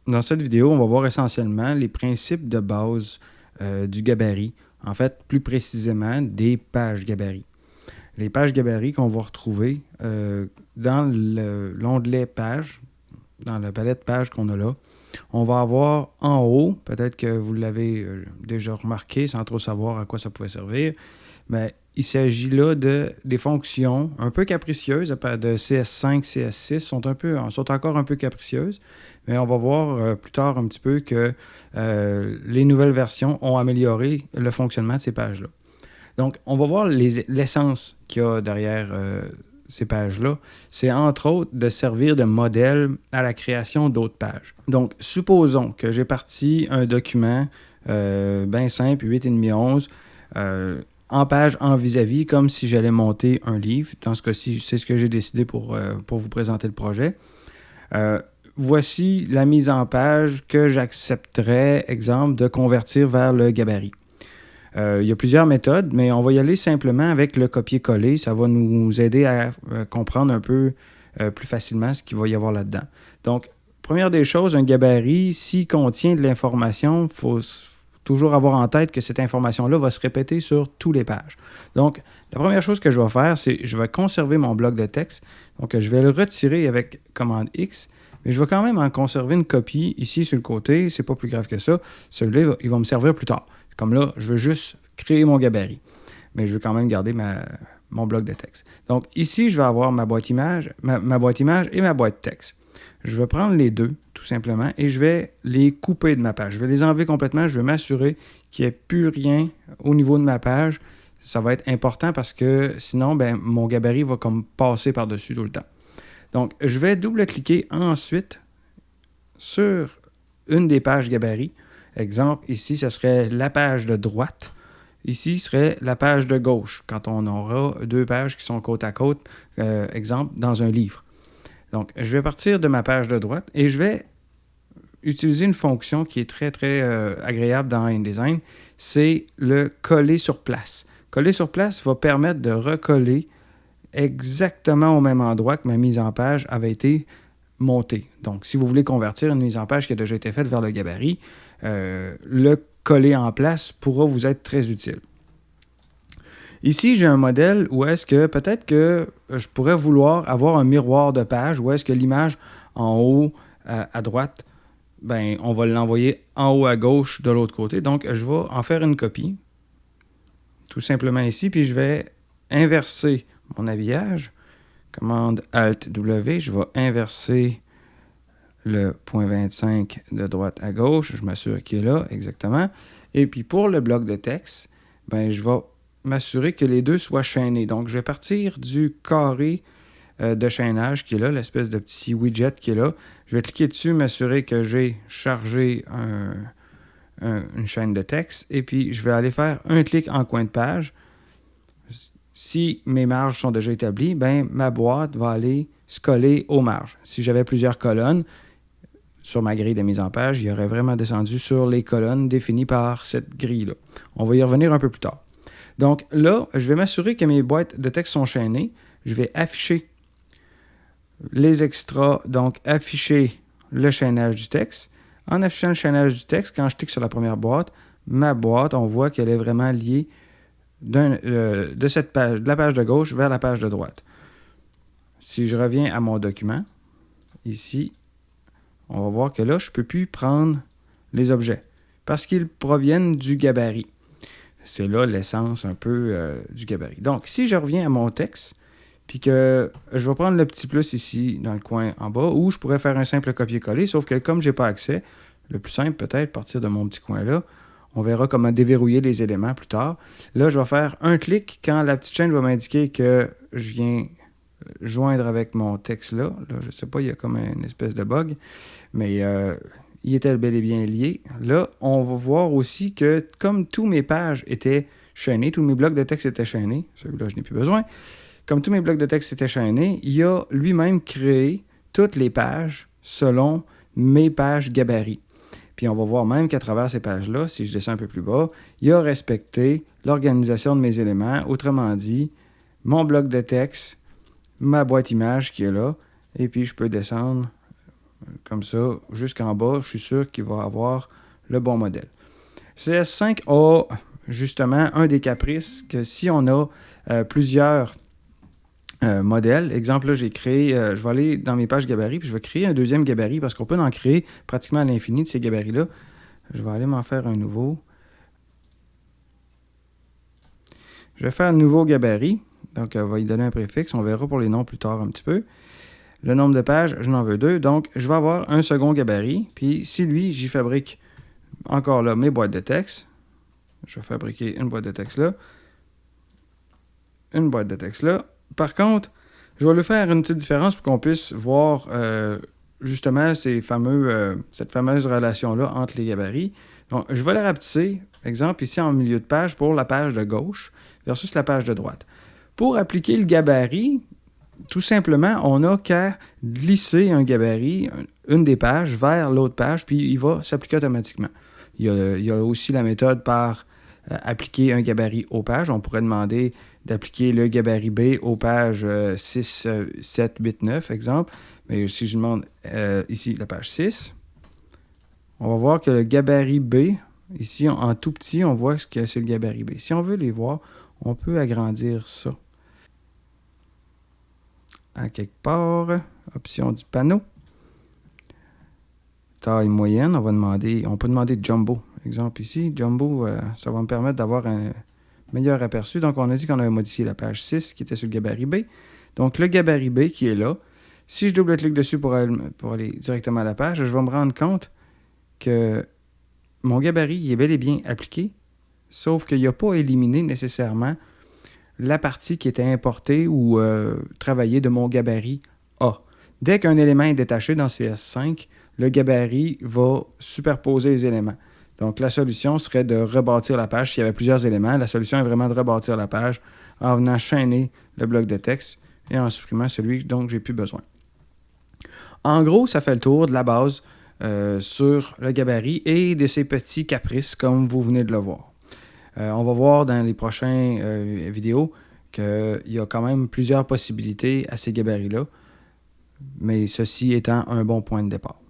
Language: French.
Dans cette vidéo, on va voir essentiellement les principes de base du gabarit. En fait, plus précisément, des pages gabarit. Les pages gabarit qu'on va retrouver dans l'onglet pages, dans la palette pages qu'on a là. On va avoir en haut, peut-être que vous l'avez déjà remarqué sans trop savoir à quoi ça pouvait servir, mais il s'agit là des fonctions un peu capricieuses, de CS5, CS6, sont encore un peu capricieuses, mais on va voir plus tard un petit peu que les nouvelles versions ont amélioré le fonctionnement de ces pages-là. Donc, on va voir l'essence qu'il y a derrière ces pages-là. C'est entre autres de servir de modèle à la création d'autres pages. Donc, supposons que j'ai parti un document bien simple, 8,5-11, en page en vis-à-vis, comme si j'allais monter un livre. Dans ce cas-ci, c'est ce que j'ai décidé pour vous présenter le projet. Voici la mise en page que j'accepterais, exemple, de convertir vers le gabarit. Il y a plusieurs méthodes, mais on va y aller simplement avec le copier-coller. Ça va nous aider à comprendre un peu plus facilement ce qu'il va y avoir là-dedans. Donc, première des choses, un gabarit, s'il contient de l'information, il faut toujours avoir en tête que cette information-là va se répéter sur toutes les pages. Donc, la première chose que je vais faire, c'est je vais conserver mon bloc de texte. Donc, je vais le retirer avec commande X, mais je vais quand même en conserver une copie ici sur le côté. C'est pas plus grave que ça. Celui-là, il va me servir plus tard. Comme là, je veux juste créer mon gabarit, mais je veux quand même garder mon bloc de texte. Donc, ici, je vais avoir ma boîte image, ma boîte image et ma boîte texte. Je vais prendre les deux, tout simplement, et je vais les couper de ma page. Je vais les enlever complètement. Je vais m'assurer qu'il n'y ait plus rien au niveau de ma page. Ça va être important parce que sinon, mon gabarit va comme passer par-dessus tout le temps. Donc, je vais double-cliquer ensuite sur une des pages gabarit. Exemple, ici, ce serait la page de droite. Ici, ce serait la page de gauche, quand on aura deux pages qui sont côte à côte, exemple, dans un livre. Donc, je vais partir de ma page de droite et je vais utiliser une fonction qui est très, très agréable dans InDesign. C'est le coller sur place. Coller sur place va permettre de recoller exactement au même endroit que ma mise en page avait été montée. Donc, si vous voulez convertir une mise en page qui a déjà été faite vers le gabarit, le coller en place pourra vous être très utile. Ici, j'ai un modèle où est-ce que peut-être que je pourrais vouloir avoir un miroir de page, où est-ce que l'image en haut à droite, on va l'envoyer en haut à gauche de l'autre côté. Donc, je vais en faire une copie, tout simplement ici, puis je vais inverser mon habillage. Commande Alt-W, je vais inverser le point 25 de droite à gauche. Je m'assure qu'il est là, exactement. Et puis, pour le bloc de texte, je vais m'assurer que les deux soient chaînés. Donc, je vais partir du carré de chaînage qui est là, l'espèce de petit widget qui est là. Je vais cliquer dessus, m'assurer que j'ai chargé une chaîne de texte. Et puis, je vais aller faire un clic en coin de page. Si mes marges sont déjà établies, ma boîte va aller se coller aux marges. Si j'avais plusieurs colonnes sur ma grille de mise en page, il aurait vraiment descendu sur les colonnes définies par cette grille-là. On va y revenir un peu plus tard. Donc là, je vais m'assurer que mes boîtes de texte sont chaînées. Je vais afficher les extras, donc afficher le chaînage du texte. En affichant le chaînage du texte, quand je clique sur la première boîte, ma boîte, on voit qu'elle est vraiment liée de cette page, de la page de gauche vers la page de droite. Si je reviens à mon document, ici, on va voir que là, je ne peux plus prendre les objets parce qu'ils proviennent du gabarit. C'est là l'essence un peu du gabarit. Donc, si je reviens à mon texte, puis que je vais prendre le petit plus ici dans le coin en bas, où je pourrais faire un simple copier-coller, sauf que comme je n'ai pas accès, le plus simple peut-être, partir de mon petit coin là, on verra comment déverrouiller les éléments plus tard. Là, je vais faire un clic quand la petite chaîne va m'indiquer que je viens joindre avec mon texte là. Je ne sais pas, il y a comme une espèce de bug, mais il était bel et bien lié. Là, on va voir aussi que comme tous mes pages étaient chaînées, tous mes blocs de texte étaient chaînés, celui-là, je n'ai plus besoin. Comme tous mes blocs de texte étaient chaînés, il a lui-même créé toutes les pages selon mes pages gabarit. Puis on va voir même qu'à travers ces pages-là, si je descends un peu plus bas, il a respecté l'organisation de mes éléments. Autrement dit, mon bloc de texte, ma boîte image qui est là, et puis je peux descendre comme ça, jusqu'en bas, je suis sûr qu'il va avoir le bon modèle. CS5 a justement un des caprices que si on a plusieurs modèles, exemple, là, j'ai créé, je vais aller dans mes pages gabarits, puis je vais créer un deuxième gabarit, parce qu'on peut en créer pratiquement à l'infini de ces gabarits-là. Je vais aller m'en faire un nouveau. Je vais faire un nouveau gabarit, donc on va y donner un préfixe, on verra pour les noms plus tard un petit peu. Le nombre de pages, je n'en veux 2, donc je vais avoir un second gabarit, puis si lui, j'y fabrique encore là mes boîtes de texte, je vais fabriquer une boîte de texte là, une boîte de texte là. Par contre, je vais lui faire une petite différence pour qu'on puisse voir justement cette fameuse relation-là entre les gabarits. Donc, je vais la rapetisser, exemple ici en milieu de page pour la page de gauche versus la page de droite. Pour appliquer le gabarit, tout simplement, on n'a qu'à glisser un gabarit, une des pages, vers l'autre page, puis il va s'appliquer automatiquement. Il y a aussi la méthode par appliquer un gabarit aux pages. On pourrait demander d'appliquer le gabarit B aux pages 6, 7, 8, 9, exemple. Mais si je demande ici la page 6, on va voir que le gabarit B, ici en tout petit, on voit que c'est le gabarit B. Si on veut les voir, on peut agrandir ça. À quelque part, option du panneau. Taille moyenne, on peut demander Jumbo. Exemple ici, Jumbo, ça va me permettre d'avoir un meilleur aperçu. Donc, on a dit qu'on avait modifié la page 6 qui était sur le gabarit B. Donc, le gabarit B qui est là, si je double-clique dessus pour aller directement à la page, je vais me rendre compte que mon gabarit est bel et bien appliqué, sauf qu'il n'a pas éliminé nécessairement la partie qui était importée ou travaillée de mon gabarit A. Dès qu'un élément est détaché dans CS5, le gabarit va superposer les éléments. Donc, la solution serait de rebâtir la page. S'il y avait plusieurs éléments, la solution est vraiment de rebâtir la page en venant chaîner le bloc de texte et en supprimant celui dont j'ai plus besoin. En gros, ça fait le tour de la base sur le gabarit et de ses petits caprices comme vous venez de le voir. On va voir dans les prochaines vidéos qu'il y a quand même plusieurs possibilités à ces gabarits-là, mais ceci étant un bon point de départ.